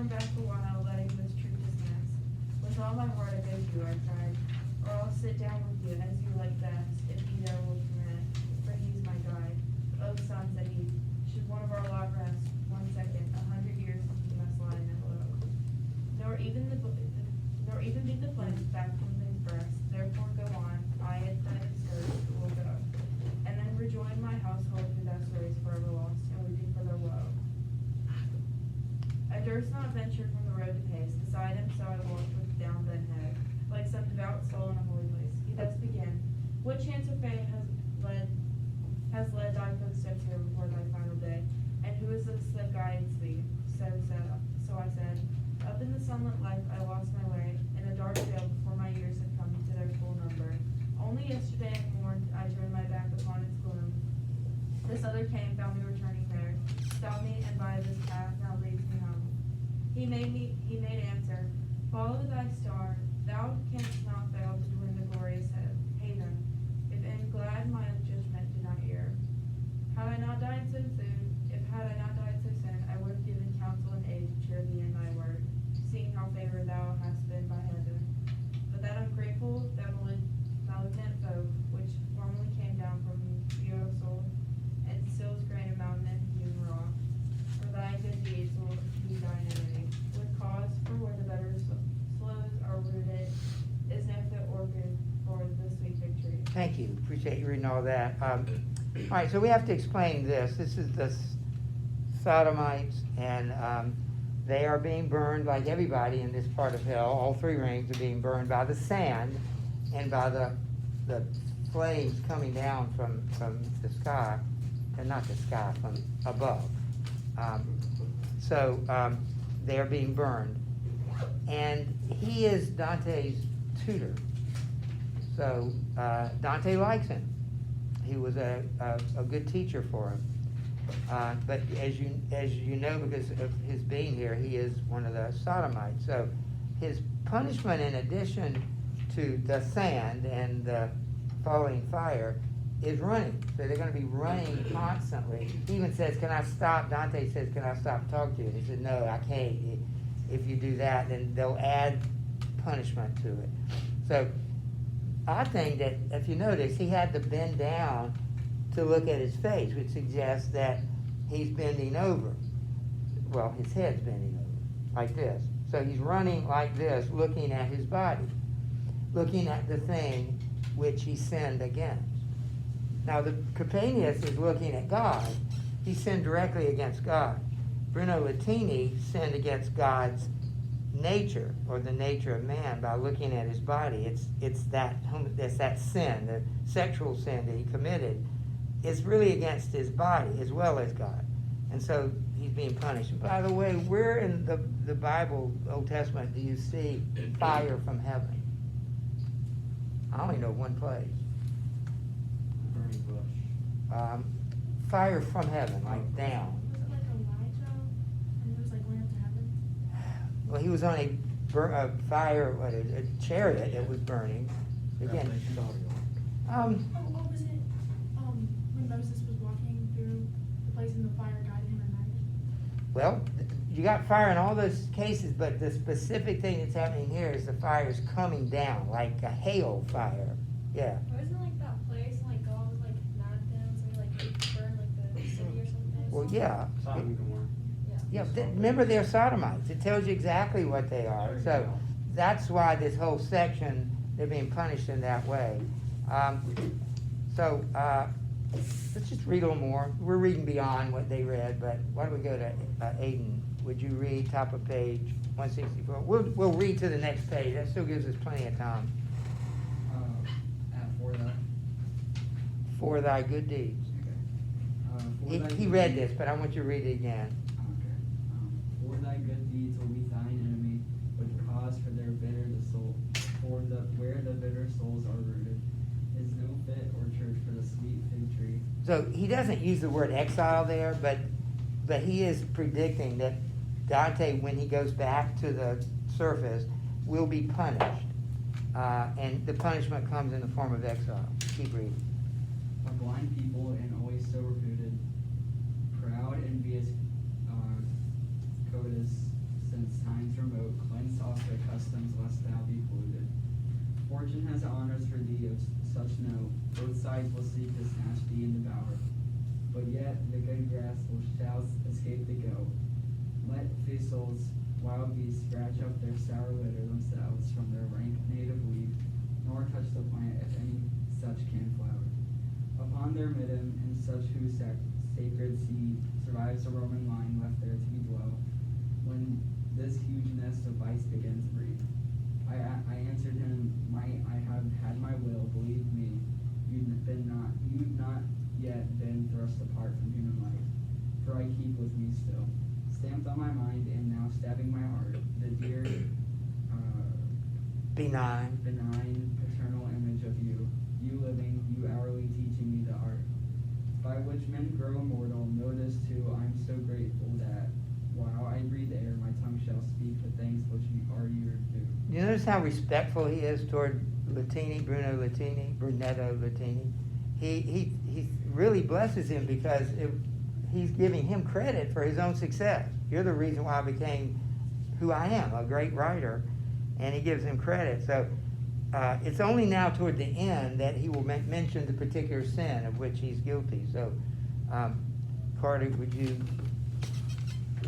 going back a while, letting this truth dismiss. With all my heart I beg you, I cried, or I'll sit down with you as you like best, if he there will permit, for he's my guide. Oh, son, said he, should one of our lot rest 1 second, 100 years he must lie in below. Nor even be the flames back from his breast. Therefore go on, I at thy service will go, and then rejoin my household who thou stories forever lost, and weeping for their woe. I durst not venture from the road to pace. Beside him so I walked with down bent head, like some devout soul in a holy place. He thus began, what chance or fate has led thy footsteps here before thy final day? And who is this that guides thee? So I said, up in the sunlit life I lost my way, in a dark vale before my years had come to their full number. Only yesterday at morn I turned my back upon its gloom. This other came, found me returning there, stopped me, and by this path now leads me home. He made answer, follow thy star, thou canst not fail to win the glorious haven, if in glad my judgment did not err. Had I not died so soon, I would have given counsel and aid to cheer thee in thy word, seeing how favored thou hast been by heaven. But that ungrateful, that malignant foe, which formerly came down from soul, and stills grain of mountain and hewn rock, for thy good deeds will be thine enemy. With cause for where the better slows are rooted, is no fit orchid for the sweet victory. Thank you. Appreciate you reading all that. All right, so we have to explain this. This is the Sodomites, and they are being burned like everybody in this part of hell. All 3 rings are being burned by the sand and by the flames coming down from the sky, and not the sky, from above. So they are being burned. And he is Dante's tutor. So Dante likes him. He was a good teacher for him. But as you know, because of his being here, he is one of the Sodomites. So his punishment, in addition to the sand and the falling fire, is running. So they're going to be running constantly. He even says, can I stop? Dante says, can I stop and talk to you? And he said, no, I can't. If you do that, then they'll add punishment to it. So I think that, if you notice, he had to bend down to look at his face, which suggests that he's bending over. Well, his head's bending over, like this. So he's running like this, looking at his body, looking at the thing which he sinned against. Now, the Capenius is looking at God. He sinned directly against God. Bruno Latini sinned against God's nature, or the nature of man, by looking at his body. It's that sin, the sexual sin that he committed, is really against his body as well as God. And so he's being punished. And by the way, where in the Bible, Old Testament, do you see fire from heaven? I only know one place. Burning bush. Fire from heaven, like down. Was it like Elijah? And he was like going up to heaven? Well, he was on a fire, a chariot that was burning. Again, Oh, what was it? When Moses was walking through the place and the fire guided him at night? well, you got fire in all those cases, but the specific thing that's happening here is the fire is coming down, like a hail fire. Yeah. Wasn't like that place, like God was like mad at them, so he like burned like the city or something? Well, yeah. Sodom and Gomorrah. Yeah. Yeah, remember they're sodomites. It tells you exactly what they are. So that's why this whole section, they're being punished in that way. Let's just read a little more. We're reading beyond what they read, but why don't we go to Aiden? Would you read top of page 164? We'll read to the next page. That still gives us plenty of time. At For thy good deeds. okay. He read this, but I want you to read it again. Okay. For thy good deeds will be thine enemy, with cause for their bitter the soul. Where the bitter souls are rooted, is no fit or church for the sweet fig tree. So he doesn't use the word exile there, but he is predicting that Dante, when he goes back to the surface, will be punished. And the punishment comes in the form of exile. Keep reading. A blind people and always so reputed, proud, envious, covetous, since times remote, cleanse off their customs, lest thou be polluted. Fortune has honors for thee of such note, both sides will seek to snatch thee and devour. But yet the good grass shall escape the goat. Let thistles, wild beasts scratch up their sour litter themselves from their rank native weed, nor touch the plant if any such can flower. Upon their midden, and such whose sacred seed survives a Roman line left there to be dwell, when this huge nest of vice began to breed. I answered him, I have had my will, believe me, you'd not yet been thrust apart from human life, for I keep with me still, stamped on my mind and now stabbing my heart, the dear, benign. eternal image of you, you living, you hourly teaching me the art, by which men grow immortal. Notice too, I'm so grateful that, while I breathe air, my tongue shall speak the things which are your due. You notice how respectful he is toward Brunetto Latini? He really blesses him because he's giving him credit for his own success. You're the reason why I became who I am, a great writer, and he gives him credit. So it's only now toward the end that he will mention the particular sin of which he's guilty. So, Carter, would you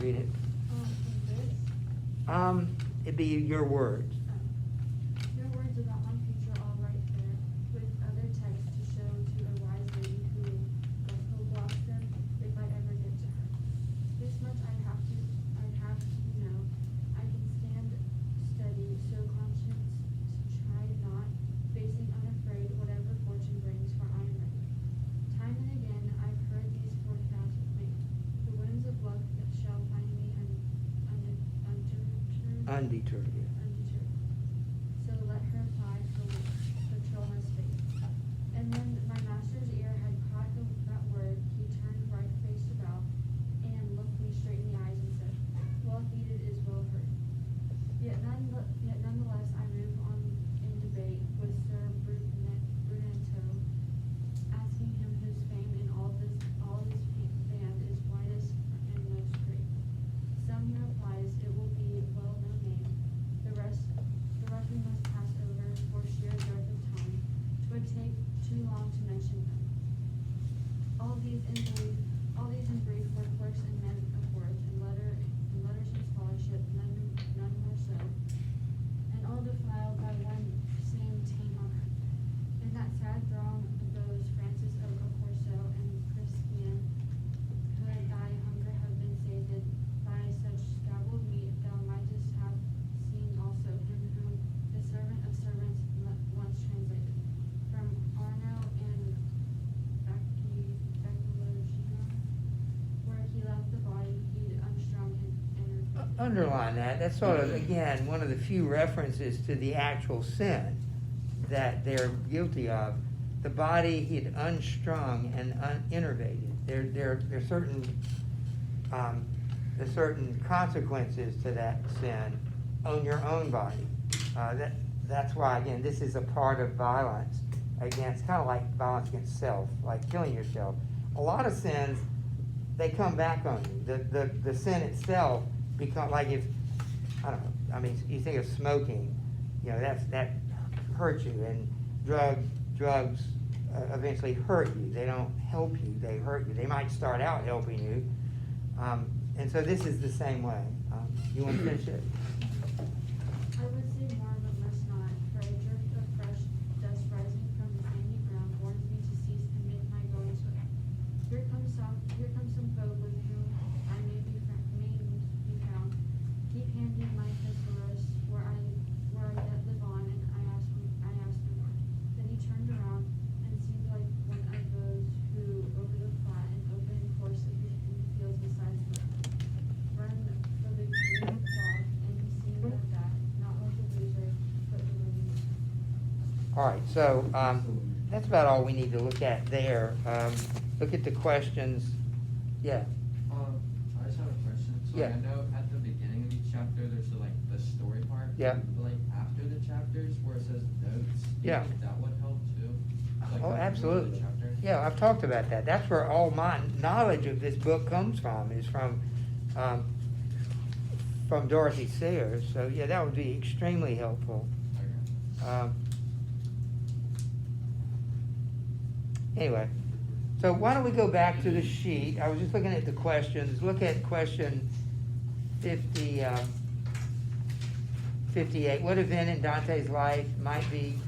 read it? It'd be your words. Your words about my future all right there, with other texts to show to a wise lady who blocks them if I ever get to her. This much I'd have to know. I can stand steady, so conscience try not, facing unafraid whatever fortune brings, for I am ready. Time and again I've heard these forecasts made. The winds of luck that shall find me Undeterred, yeah. undeterred. So let her fly for the troll has faith. And when my master's ear had caught that word, he turned right face about and looked me straight in the eyes and said, well heeded is well heard. Yet nonetheless I move on in debate with Sir Brunetto, asking him whose fame in all his band is widest and most great. Some he replies, it will be well no name. The rest we must pass over for sheer dearth of time. 'Twould take too long to mention them. All these in brief were clerks and men of worth, and letters and scholarship, none more so. And all defiled by one same tame honor. In that sad throng those Francis of Corso and Christian, could thy hunger have been sated by such scabbled meat, thou mightest have seen also him whom the servant of servants once translated from Arno and Bacchilogina, where he left the body he'd unstrung and Underline that. That's sort of, again, one of the few references to the actual sin that they're guilty of. The body he'd unstrung and innervated. There are certain consequences to that sin on your own body. That's why, again, this is a part of violence against, kind of like violence against self, like killing yourself. A lot of sins, they come back on you. The sin itself become, like if, I don't know, I mean, you think of smoking, you know, that hurts you, and drugs eventually hurt you. They don't help you, they hurt you. They might start out helping you. And so this is the same way. You want to finish it? I would say more, but must not, for a drift of fresh dust rising from the sandy ground warns me to cease and make my going swift. Here comes some foe with whom I may be found. Keep handy my thesaurus, where I yet live on, and I ask no more. Then he turned around and seemed like one of those who, over the flat and open course in the fields beside the road, run for the green cloth, and he seemed at that, not like a loser, but the winning. All right, so that's about all we need to look at there. Look at the questions. Yeah. I just have a question. So Yeah. I know at the beginning of each chapter, there's the story part. Yeah. But after the chapters where it says notes, Yeah. that would help too. Oh, in the middle of the absolutely. chapter. Yeah, I've talked about that. That's where all my knowledge of this book comes from, is from from Dorothy Sayers, so yeah, that would be extremely helpful. Okay. Anyway, so why don't we go back to the sheet? I was just looking at the questions. Look at question 58. What event in Dante's life might be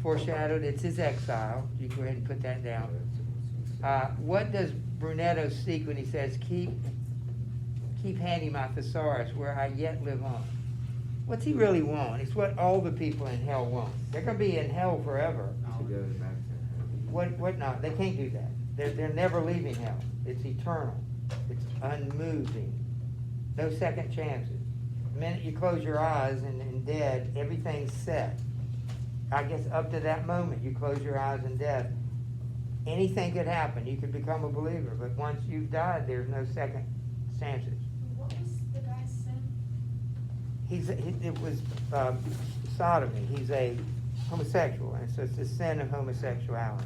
foreshadowed? It's his exile. You go ahead and put that down. What does Brunetto seek when he says, keep handing my thesaurus where I yet live on? What's he really want? It's what all the people in hell want. They're going to be in hell forever. To go back to What not? They can't do that. They're never leaving hell. It's eternal. It's unmoving. No second chances. The minute you close your eyes and dead, everything's set. I guess up to that moment, you close your eyes in death, anything could happen. You could become a believer, but once you've died, there's no second chances. What was the guy's sin? It was sodomy. He's a homosexual, and so it's the sin of homosexuality.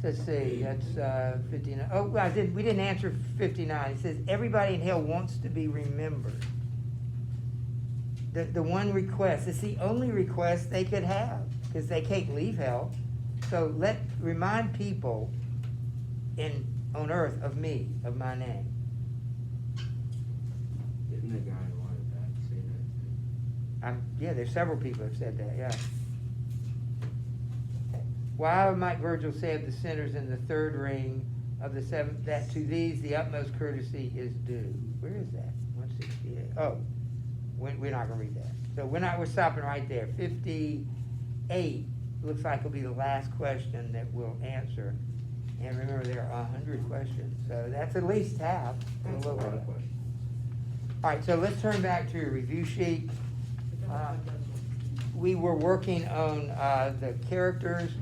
Let's see, that's 59. Oh, we didn't answer 59. It says, everybody in hell wants to be remembered. The one request, it's the only request they could have, because they can't leave hell. So remind people on earth of me, of my name. Didn't the guy who wanted that say that too? Yeah, there's several people have said that, yeah. Why might Virgil say of the sinners in the third ring of the seventh, that to these the utmost courtesy is due? Where is that? 168. Oh, we're not going to read that. So we're stopping right there. 58 looks like it'll be the last question that we'll answer. And remember, there are 100 questions, so that's at least half. That's a lot of questions. All right, so let's turn back to your review sheet. We were working on the characters,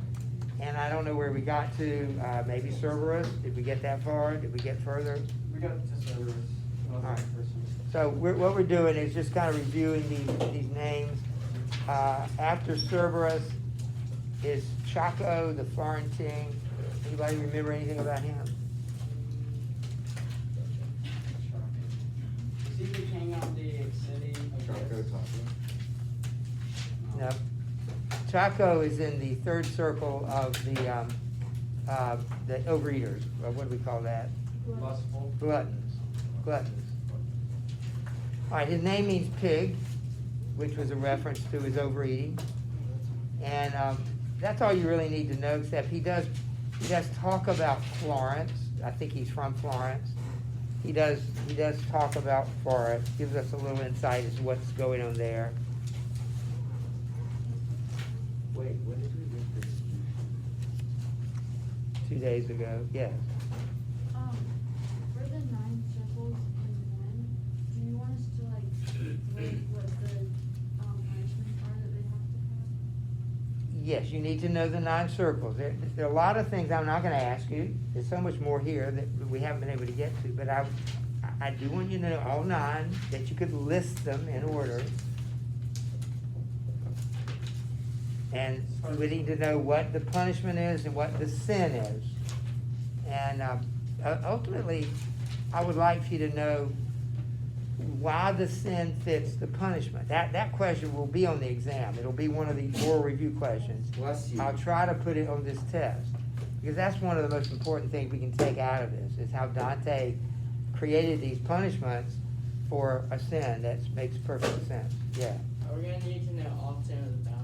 and I don't know where we got to. Maybe Cerberus. Did we get that far? Did we get further? We got to Cerberus. All right. So what we're doing is just kind of reviewing these names. After Cerberus is Chaco the Florentine. Anybody remember anything about him? Is he the king of the city of Chaco Taco. No. Chaco is in the third circle of the overeaters. What do we call that? Lustful. Gluttons. All right, his name means pig, which was a reference to his overeating. And that's all you really need to know, except he does talk about Florence. I think he's from Florence. He does talk about Florence, gives us a little insight as to what's going on there. Wait, what did we get this? 2 days ago, yes. For the 9 circles in 1, do you want us to write what the punishments are that they have to have? Yes, you need to know the 9 circles. There are a lot of things I'm not going to ask you. There's so much more here that we haven't been able to get to, but I do want you to know all 9, that you could list them in order. And we need to know what the punishment is and what the sin is. And ultimately, I would like for you to know why the sin fits the punishment. That question will be on the exam. It'll be one of the oral review questions. Bless you. I'll try to put it on this test, because that's one of the most important things we can take out of this, is how Dante created these punishments for a sin that makes perfect sense. Yeah. Are we gonna need to know all 10 of the boundaries?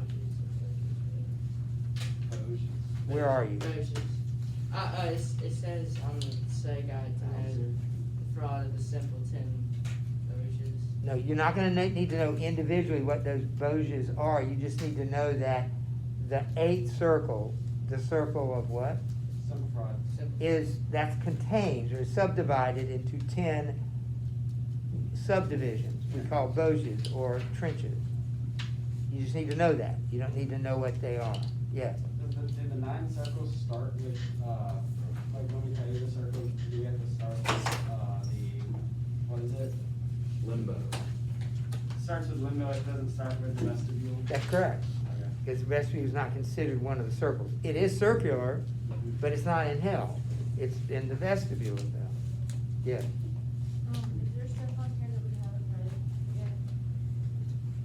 Where are you? It says on the Say Guide to know the fraud of the simpleton Boges. No, you're not going to need to know individually what those Boges are. You just need to know that the 8th circle, the circle of what? Simple fraud. That's contained or subdivided into 10 subdivisions we call Boges or trenches. You just need to know that. You don't need to know what they are. Yeah. Did the 9 circles start with, like when we tell you the circles, do we have to start with what is it? Limbo. starts with limbo, it doesn't start with the vestibule. That's correct, Okay. because the vestibule is not considered one of the circles. It is circular, but it's not in hell. It's in the vestibule of hell. Yeah. Is there stuff on here that we haven't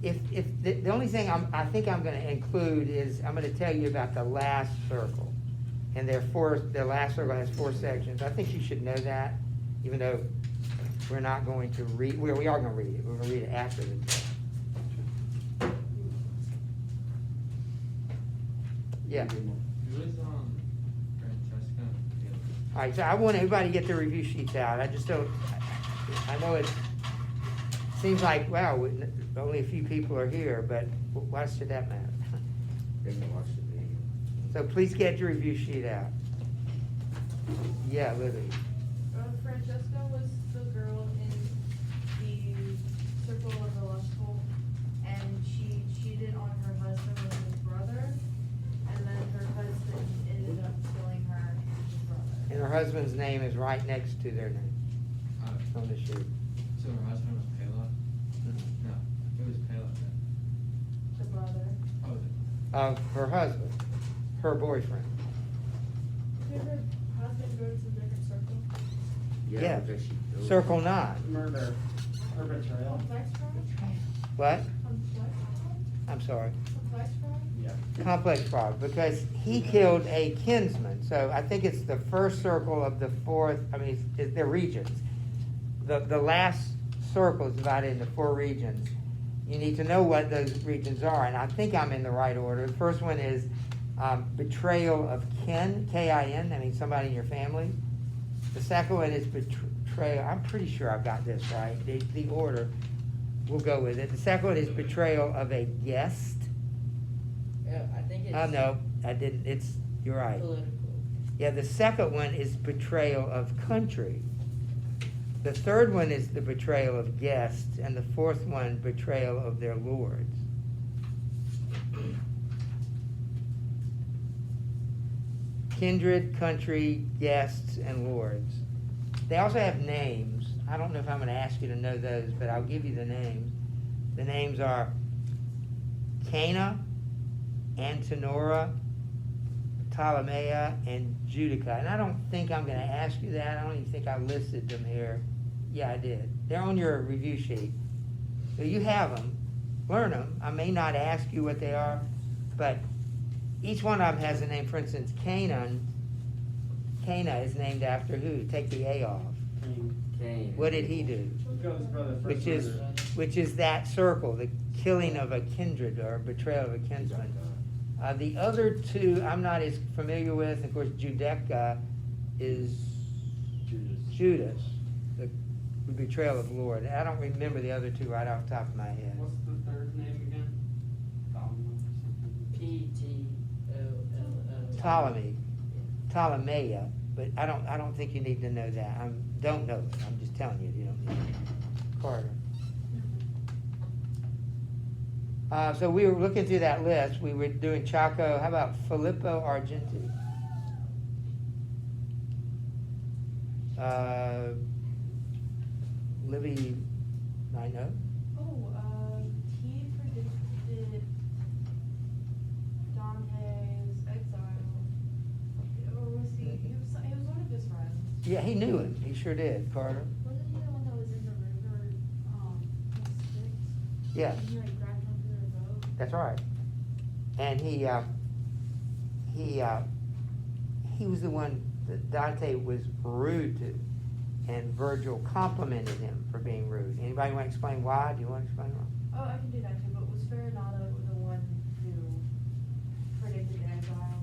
read yet? If, the only thing I think I'm gonna include is, I'm gonna tell you about the last circle. And the last circle has 4 sections. I think you should know that, even though we're not going to read, we are gonna read it. We're gonna read it after the text. Yeah. Who is, Francesca? All right, so I want everybody to get their review sheets out. I just don't, I know it seems like, wow, only a few people are here, but why should that matter? They can watch the video. So please get your review sheet out. Yeah, Libby. Francesca was the girl in the circle of the lustful, and she cheated on her husband with his brother, and then her husband ended up killing her and his brother. And her husband's name is right next to their name on the sheet. So her husband was Pela? No, it was Pela then. The brother. Oh, was it? Of her husband, her boyfriend. Did her husband go to some different circle? Yeah. because she killed him. Circle 9. Murder or betrayal. Complex fraud? What? Complex fraud? I'm sorry. Complex fraud? Yeah. Complex fraud, because he killed a kinsman. So I think it's the first circle of the 4th, I mean, they're regions. The last circle is divided into 4 regions. You need to know what those regions are, and I think I'm in the right order. The first one is betrayal of kin, K-I-N, I mean somebody in your family. The second one is betrayal, I'm pretty sure I've got this right, the order, we'll go with it. The second one is betrayal of a guest. Yeah, I think it's. Oh, no, I didn't, you're right. Political. Yeah, the second one is betrayal of country. The third one is the betrayal of guests, and the fourth one, betrayal of their lords. Kindred, country, guests, and lords. They also have names. I don't know if I'm going to ask you to know those, but I'll give you the names. The names are Cana, Antenora, Ptolemea, and Judica. And I don't think I'm going to ask you that. I don't even think I listed them here. Yeah, I did. They're on your review sheet. So you have them. Learn them. I may not ask you what they are, but each one of them has a name. For instance, Canaan. Cana is named after who? Take the A off. Cain. What did he do? Who killed his brother first? Which is that circle, the killing of a kindred or betrayal of a kinsman. The other two I'm not as familiar with. Of course, Judeca is Judas, the betrayal of the Lord. I don't remember the other two right off the top of my head. What's the third name again? Solomon or something? Ptolemy, Ptolemea, but I don't think you need to know that. Don't know it. I'm just telling you, you don't need it. Carter. So we were looking through that list. We were doing Chaco. How about Filippo Argenti? Libby, I know. Oh, he predicted Dante's exile. Or was he was one of his friends. Yeah, he knew him. He sure did, Carter. Wasn't he the one that was in the river, Styx? Yeah, And he like grabbed onto their boat? that's right. And he was the one that Dante was rude to, and Virgil complimented him for being rude. Anybody want to explain why? Do you want to explain why? Oh, I can do that too, but was Farinata the one who predicted the exile?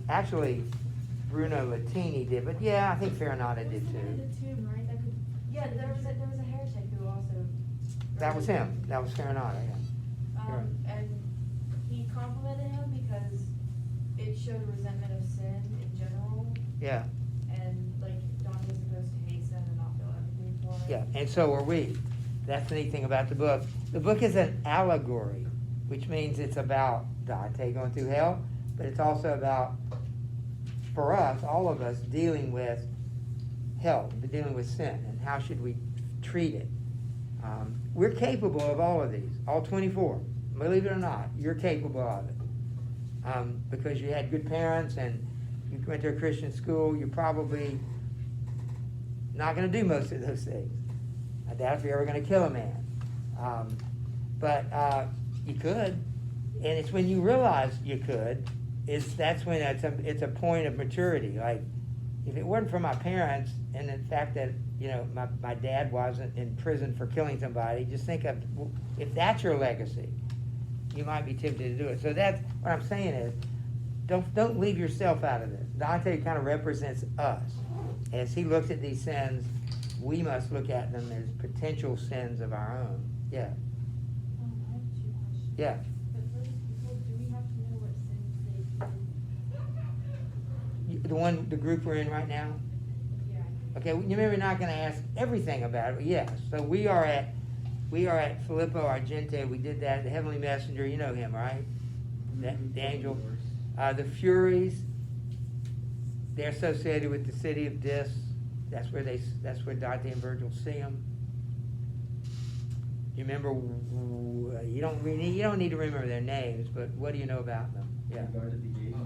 Actually, Bruno Latini did, but yeah, I think Farinata did Was the one in too. the tomb, right? That could, yeah, there was a heretic who also. That was him. That was Farinata, yeah. And he complimented him because it showed resentment of sin in general, Yeah, and like Dante's supposed to hate sin and not feel empathy for it. yeah, and so are we. That's the neat thing about the book. The book is an allegory, which means it's about Dante going through hell, but it's also about, for us, all of us, dealing with hell, dealing with sin, and how should we treat it. We're capable of all of these, all 24. Believe it or not, you're capable of it. Because you had good parents and you went to a Christian school, you're probably not going to do most of those things. I doubt if you're ever going to kill a man. But you could. And it's when you realize you could, that's when it's a point of maturity. Like, if it wasn't for my parents and the fact that, my dad wasn't in prison for killing somebody, just think of, if that's your legacy, you might be tempted to do it. So that's what I'm saying is, don't leave yourself out of this. Dante kind of represents us. As he looks at these sins, we must look at them as potential sins of our own. Yeah. I have 2 questions. Yeah. But first, do we have to know what sins they did? The group we're in right now? Yeah. Okay, you remember we're not going to ask everything about it, but yes. So we are at Filippo Argente. We did that. The Heavenly Messenger, you know him, right? The angel. The Furies, they're associated with the city of Dis. That's where Dante and Virgil see them. You remember? You don't need to remember their names, but what do you know about them? Yeah. Guarded the gate. I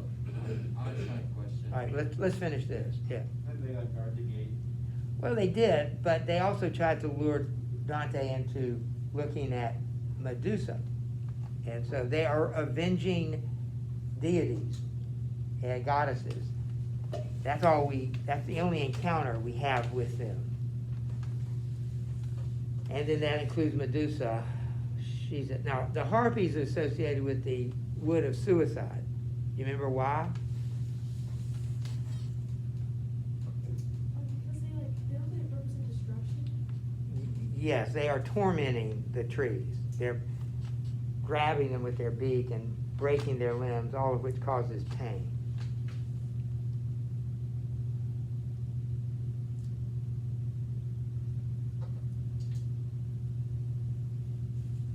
just had a question. All right, let's finish this. Yeah. And they like guard the gate. Well, they did, but they also tried to lure Dante into looking at Medusa, and so they are avenging deities and goddesses. That's the only encounter we have with them. And then that includes Medusa. Now, the harpies are associated with the wood of suicide. You remember why? Because don't they represent destruction? Yes, they are tormenting the trees. They're grabbing them with their beak and breaking their limbs, all of which causes pain.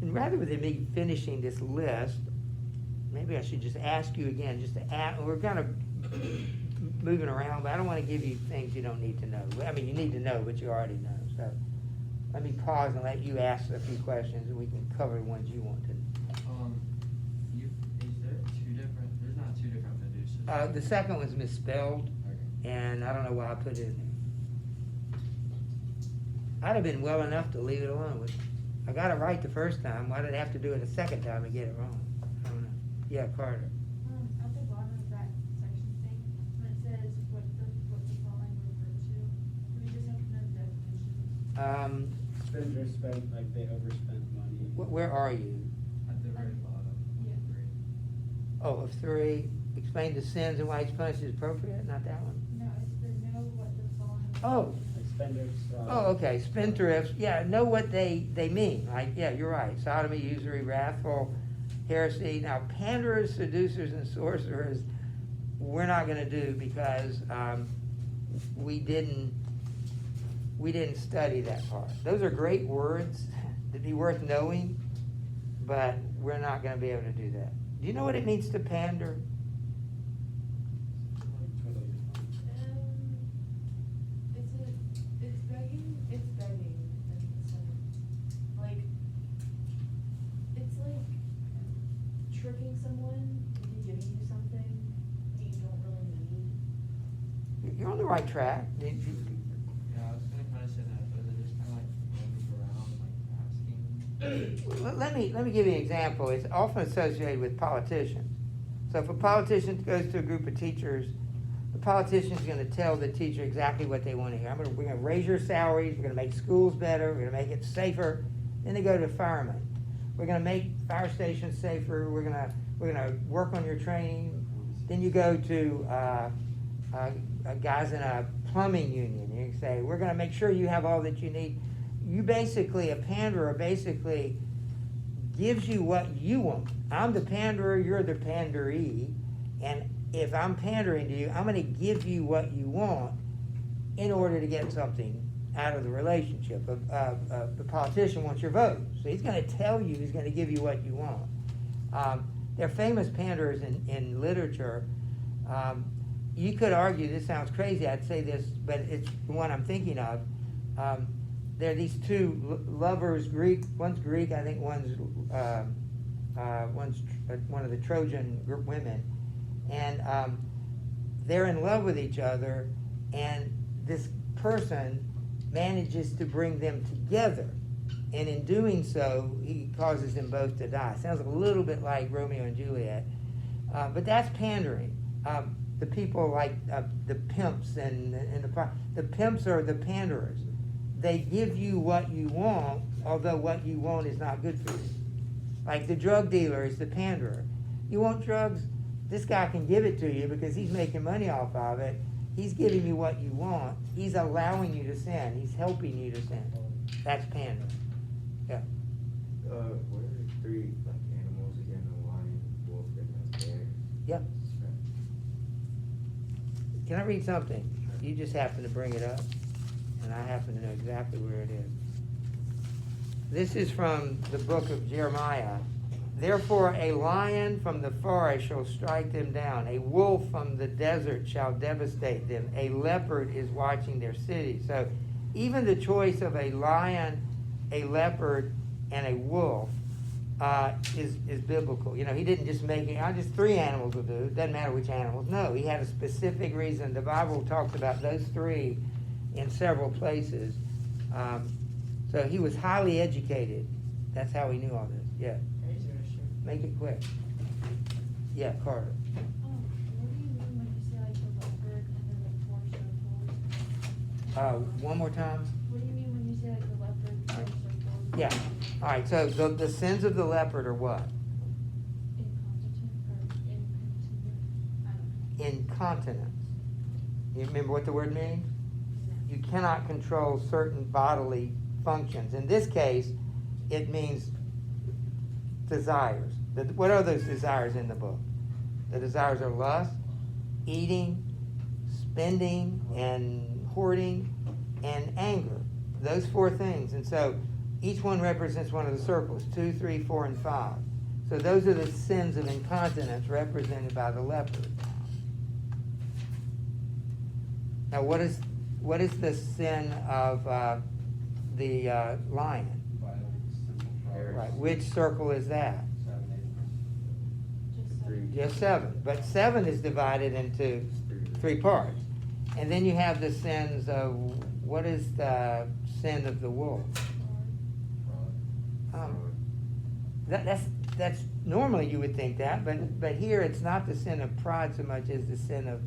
And rather than me finishing this list, maybe I should just ask you again, we're kind of moving around, but I don't want to give you things you don't need to know. I mean, you need to know, but you already know. So let me pause and let you ask a few questions, and we can cover the ones you want to. Is there two different? There's not two different Medusas. The second one's misspelled, Okay. and I don't know why I put it in there. I'd have been well enough to leave it alone. I got it right the first time. Why did I have to do it a second time and get it wrong? I don't know. Yeah, Carter. At the bottom of that section thing, when it says what the following refer to, do we just have to know the definitions? Spenders spent, like they overspent money. Where are you? At the very bottom. Yeah. Three. Oh, of 3. Explain the sins and why it's punished is appropriate. Not that one. No, it's the know what the following. Oh. Like spenders. Oh, okay. Spendthrifts. Yeah, know what they mean. Like, yeah, you're right. Sodomy, usury, wrathful, heresy. Now, panderers, seducers, and sorcerers, we're not going to do because we didn't study that part. Those are great words that'd be worth knowing, but we're not going to be able to do that. Do you know what it means to pander? Totally different. It's begging. It's begging. I think it's like tricking someone into giving you something that you don't really need. You're on the right track. Yeah, I was gonna kind of say that, but they're just kind of like roaming around, like asking. Well, let me give you an example. It's often associated with politicians. So if a politician goes to a group of teachers, the politician's going to tell the teacher exactly what they want to hear. We're going to raise your salaries. We're going to make schools better. We're going to make it safer. Then they go to firemen. We're going to make fire stations safer. We're going to work on your training. Then you go to guys in a plumbing union. You can say, we're going to make sure you have all that you need. You basically, a panderer basically gives you what you want. I'm the panderer, you're the panderee, and if I'm pandering to you, I'm going to give you what you want in order to get something out of the relationship. The politician wants your vote, so he's going to tell you, he's going to give you what you want. They're famous panderers in literature. You could argue, this sounds crazy, I'd say this, but it's the one I'm thinking of. there are these two lovers, one's Greek, I think one's one of the Trojan women, and they're in love with each other, and this person manages to bring them together, and in doing so, he causes them both to die. Sounds a little bit like Romeo and Juliet, but that's pandering. The people like the pimps and the pimps are the panderers. They give you what you want, although what you want is not good for you. Like the drug dealer is the panderer. You want drugs? This guy can give it to you because he's making money off of it. He's giving you what you want. He's allowing you to sin. He's helping you to sin. That's pandering. Yeah. What are the three like animals again? A lion, wolf, and a bear. Yep. Can I read something? You just happen to bring it up, and I happen to know exactly where it is. This is from the book of Jeremiah. Therefore a lion from the forest shall strike them down. A wolf from the desert shall devastate them. A leopard is watching their city. So even the choice of a lion, a leopard, and a wolf is biblical. You know, he didn't just make it, just three animals will do. It doesn't matter which animals. No, he had a specific reason. The Bible talks about those three in several places. So he was highly educated. That's how he knew all this. Yeah. Make it quick. Yeah, Carter. What do you mean when you say like the leopard and then the four circles? One more time. What do you mean when you say like the leopard, four circles? Yeah. All right. So the sins of the leopard are what? Incompetent or incontinent? I don't know. Incontinence. You remember what the word means? You cannot control certain bodily functions. In this case, it means desires. What are those desires in the book? The desires are lust, eating, spending, and hoarding, and anger. Those four things. And so each one represents one of the circles, 2, 3, 4, and 5. So those are the sins of incontinence represented by the leopard. Now what is the sin of the lion? Violence, simple fraud. Right. Which circle is that? 7, 8, 9. Just Three. Just 7. But 7 is divided into 3 parts. And then you have the sins of, what is the sin of the wolf? That's normally you would think that, but here it's not the sin of pride so much as the sin of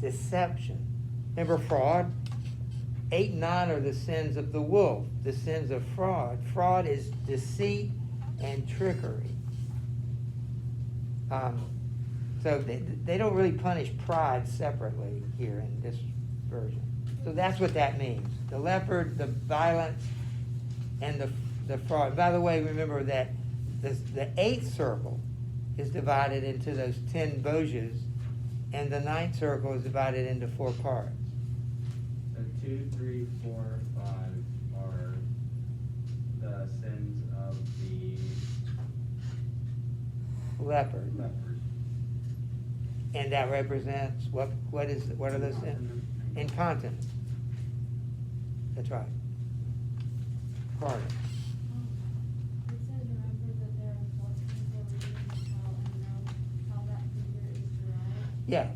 deception. Remember fraud? 8 and 9 are the sins of the wolf, the sins of fraud. Fraud is deceit and trickery. So they don't really punish pride separately here in this version. So that's what that means. The leopard, the violence, and the fraud. By the way, remember that the 8th circle is divided into those 10 boges, and the 9th circle is divided into 4 parts. So 2, 3, 4, 5 are the sins of the Leopard. leopard. And that represents, what are those sins? Incontinence. That's right. Carter. It says, remember that there are 4 people reading the hell and know how that figure is derived. Yeah. Do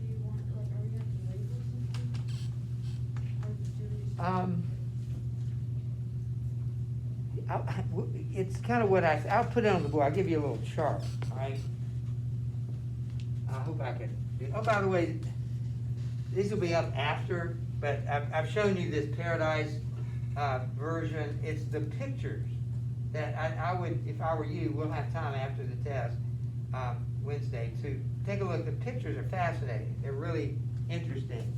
you want, like, are we going to label something? Or do we just? It's kind of what I'll put it on the board. I'll give you a little chart, all right? I hope I can. Oh, by the way, these will be up after, but I've shown you this Paradise version. It's the pictures that I would, if I were you, we'll have time after the test Wednesday to take a look. The pictures are fascinating. They're really interesting.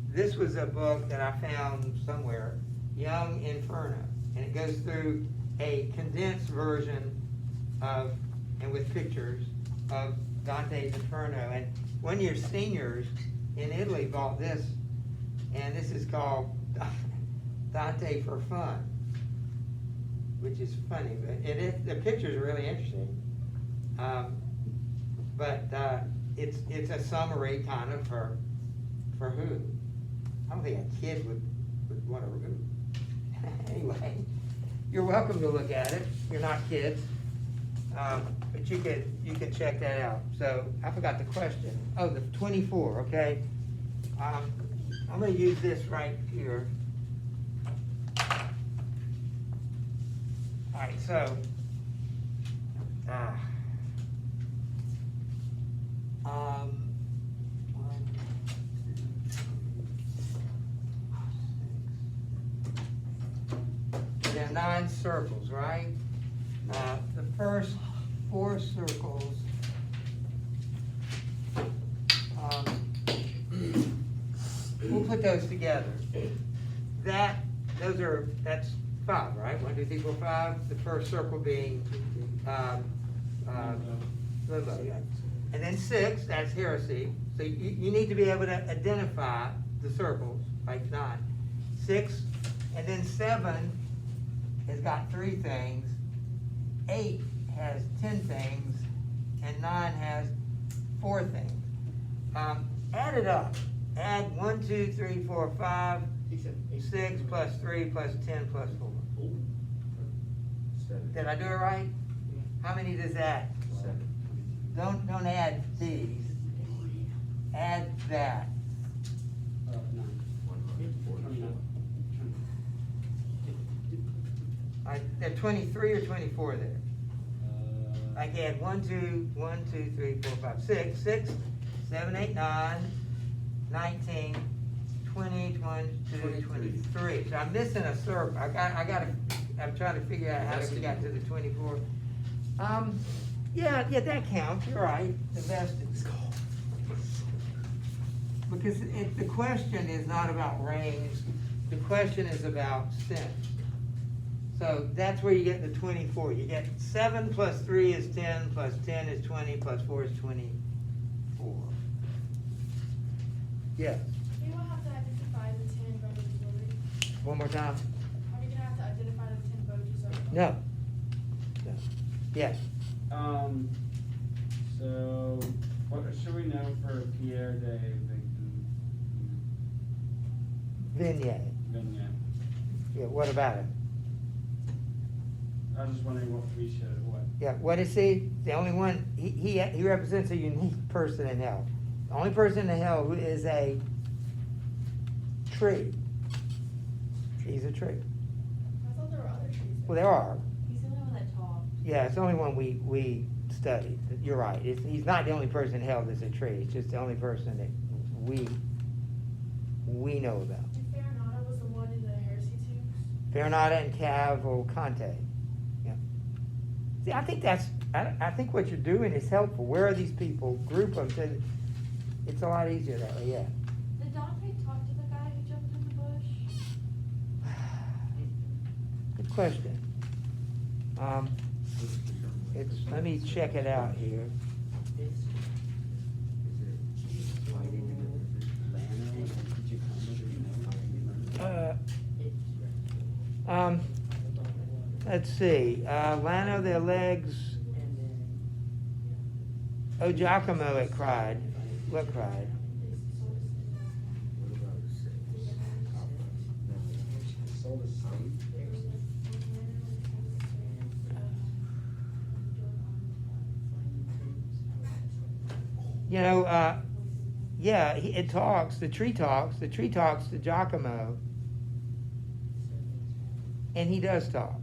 This was a book that I found somewhere, Young Inferno, and it goes through a condensed version of, and with pictures, of Dante's Inferno. And one of your seniors in Italy bought this, and this is called Dante for Fun, which is funny, but the pictures are really interesting. But it's a summary kind of for who. I don't think a kid would want to Anyway, you're welcome to look at it. You're not kids. But you can check that out. So I forgot the question. Oh, the 24, okay. I'm gonna use this right here. All right, so, one, two, 6. There are 9 circles, right? The first 4 circles, we'll put those together. That's 5, right? 1, 2, 3, 4, 5. The first circle being limbo, yeah. And then 6, that's heresy. So you need to be able to identify the circles, like 9. 6, and then 7 has got 3 things. 8 has 10 things, and 9 has 4 things. Add it up. Add 1, 2, 3, 4, 5, 6 plus 3 plus 10 plus 4. 7. Did I do it right? How many does that? 7. Don't add these. Add that. 144. They're 23 or 24 there. Like add 1, 2, 3, 4, 5, 6, 6, 7, 8, 9, 19, 20, 22, 23. So I'm missing a circle. I'm trying to figure out how we got to the 24. Yeah, that counts. You're right. The vestige. Because the question is not about range. The question is about sin. So that's where you get the 24. You get 7 plus 3 is 10, plus 10 is 20, plus 4 is 24. Yes. You will have to identify the 10 bogies, Lily. One more time. Are we gonna have to identify the 10 bogies of? No. Yes. So, what should we know for Pierre de Vignette. Vignette? Yeah, what about it? I was just wondering what we should, what? Yeah, what is he? The only one, he represents a unique person in hell. The only person in hell who is a tree. He's a tree. I thought there were other trees. Well, there are. He's the only one that talked. Yeah, it's the only one we studied. You're right. He's not the only person in hell that's a tree. It's just the only person that we know about. And Farinata was the one in the heresy tombs. Farinata and Cav or Conte. Yeah. See, I think what you're doing is helpful. Where are these people? Group them. So it's a lot easier that way, yeah. Did Dante talk to the guy who jumped in the bush? Good question. Let me check it out here. Is it fighting in the river? Let's see. Lano, their legs. Oh, Giacomo, it cried. What cried? What about 6? Soul is safe. You know, yeah, it talks. The tree talks. The tree talks to Giacomo. And he does talk.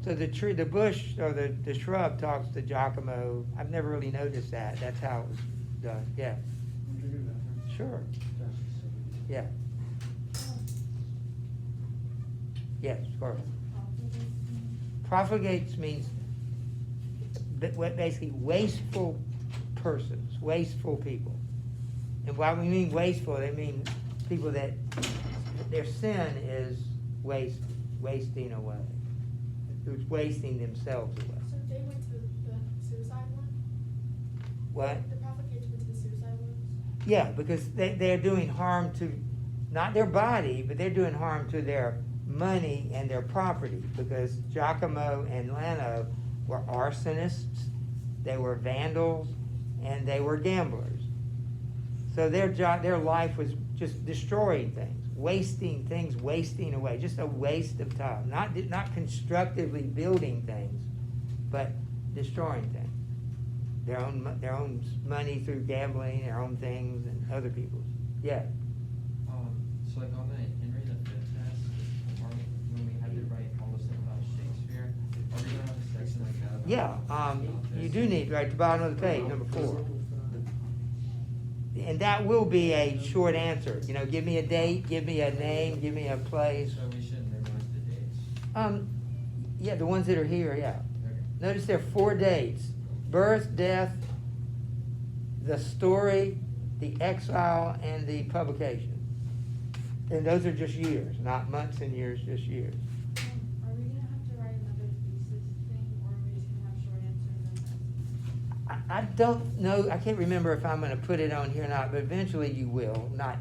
So the tree, the bush, or the shrub talks to Giacomo. I've never really noticed that. That's how it was done. Yeah. Sure. Yeah. Yes, of course. Profligates means basically wasteful persons, wasteful people. And why we mean wasteful, they mean people that their sin is wasting away. It's wasting themselves away. So they went to the suicide one? What? The profligates went to the suicide ones? Yeah, because they're doing harm to, not their body, but they're doing harm to their money and their property, because Giacomo and Lano were arsonists, they were vandals, and they were gamblers. So their life was just destroying things. wasting things, wasting away, just a waste of time. Not constructively building things, but destroying things. Their own money through gambling, their own things, and other people's. Yeah. So like on the Henry V test, or when we had to write all the stuff about Shakespeare, are we gonna have a section like that? about Yeah, Dante? you do need, right, the bottom of the page, number 4. And that will be a short answer. You know, give me a date, give me a name, give me a place. So we shouldn't memorize the dates. Yeah, the ones that are here, yeah. Okay. Notice there are 4 dates: birth, death, the story, the exile, and the publication. And those are just years, not months and years, just years. Are we gonna have to write another thesis thing, or are we just gonna have short answers and that's? I don't know, I can't remember if I'm gonna put it on here or not, but eventually you will, not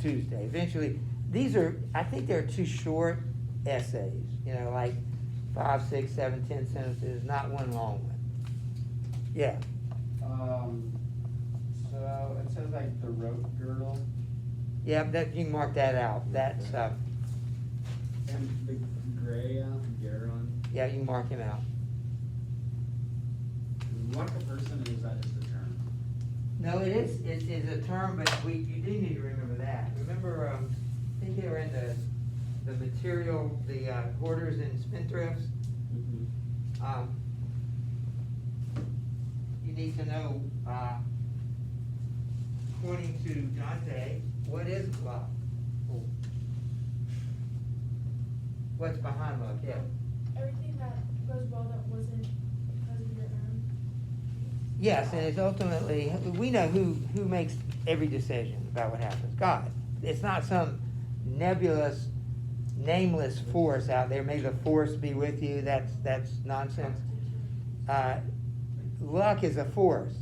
Tuesday. Eventually, these are, I think they're 2 short essays, you know, like 5, 6, 7, 10 sentences, not one long one. Yeah, So it says like the rope girdle yeah, that, you can mark that out. That's, And the Garon. yeah, you can mark him out. Like a person, or is that just a term? No, it is a term, but you do need to remember that. Remember, I think they were in the material, the hoarders and spendthrifts. You need to know, according to Dante, what is love? What's behind love? Yeah. Everything that goes well that wasn't because of your own. Yes, and it's ultimately, we know who makes every decision about what happens. God. It's not some nebulous, nameless force out there. May the force be with you. That's nonsense. Luck is a force,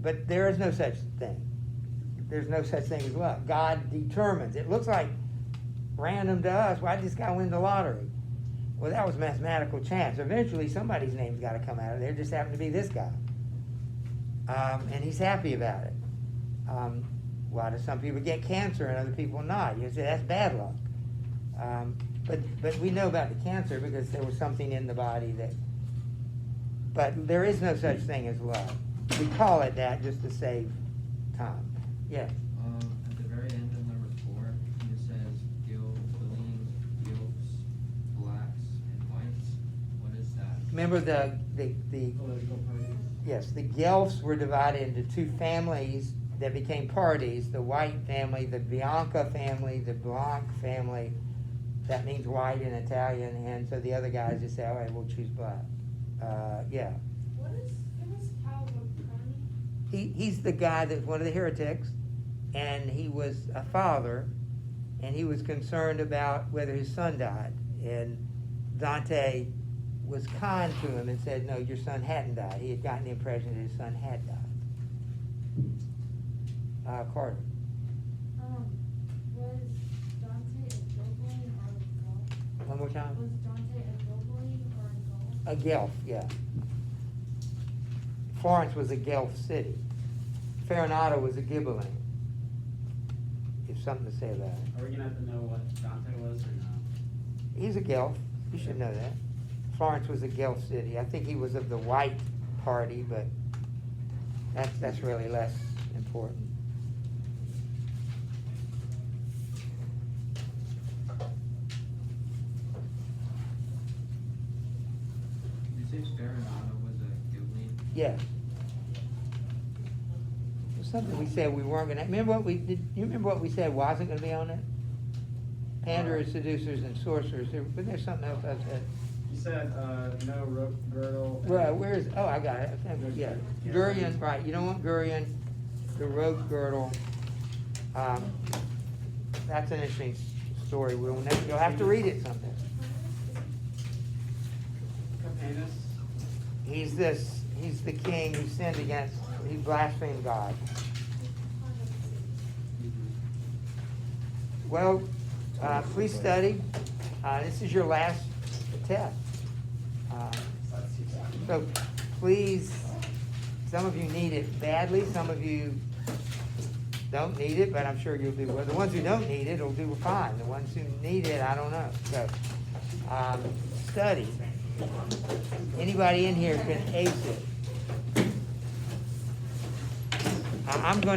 but there is no such thing. There's no such thing as luck. God determines. It looks like random to us. Why did this guy win the lottery? Well, that was mathematical chance. Eventually, somebody's name's got to come out of there. It just happened to be this guy. And he's happy about it. Why do some people get cancer and other people not? You say that's bad luck. But we know about the cancer because there was something in the body that. But there is no such thing as love. We call it that just to save time. Yeah. At the very end of number 4, it says billions, gilfs, blacks, and whites. What is that? Remember the Political parties. yes, the Guelphs were divided into 2 families that became parties: the White family, the Bianca family, the Blanc family. That means white in Italian, and so the other guys just say, all right, we'll choose black. Yeah. What is Cavalcani? He's the guy that's one of the heretics, and he was a father, and he was concerned about whether his son died. And Dante was kind to him and said, no, your son hadn't died. He had gotten the impression that his son had died. Carter. Was Dante a Gilbling or a Gaul? One more time. Was Dante a Gilbling or a Gaul? A Guelph, yeah. Florence was a Guelph city. Farinata was a Ghibelline. You have something to say about it. Are we gonna have to know what Dante was or not? He's a Guelph. You should know that. Florence was a Guelph city. I think he was of the white party, but that's really less important. Did you say Farinata was a Ghibli? Yes. It was something we said we weren't gonna, remember what we did, you remember what we said wasn't gonna be on it? Panderers, seducers, and sorcerers. But there's something else I said. You said, no rope girdle. and- Right, where's, oh, I got it. Okay, yeah. Gurion, right, you don't want Gurion, the rope girdle. That's an interesting story. You'll have to read it someday. Capanus. He's the king who sinned against, he blasphemed God. Well, please study. This is your last test. So please, some of you need it badly, some of you don't need it, but I'm sure you'll do well. The ones who don't need it will do fine. The ones who need it, I don't know. So, study. Anybody in here can ace it. I'm gonna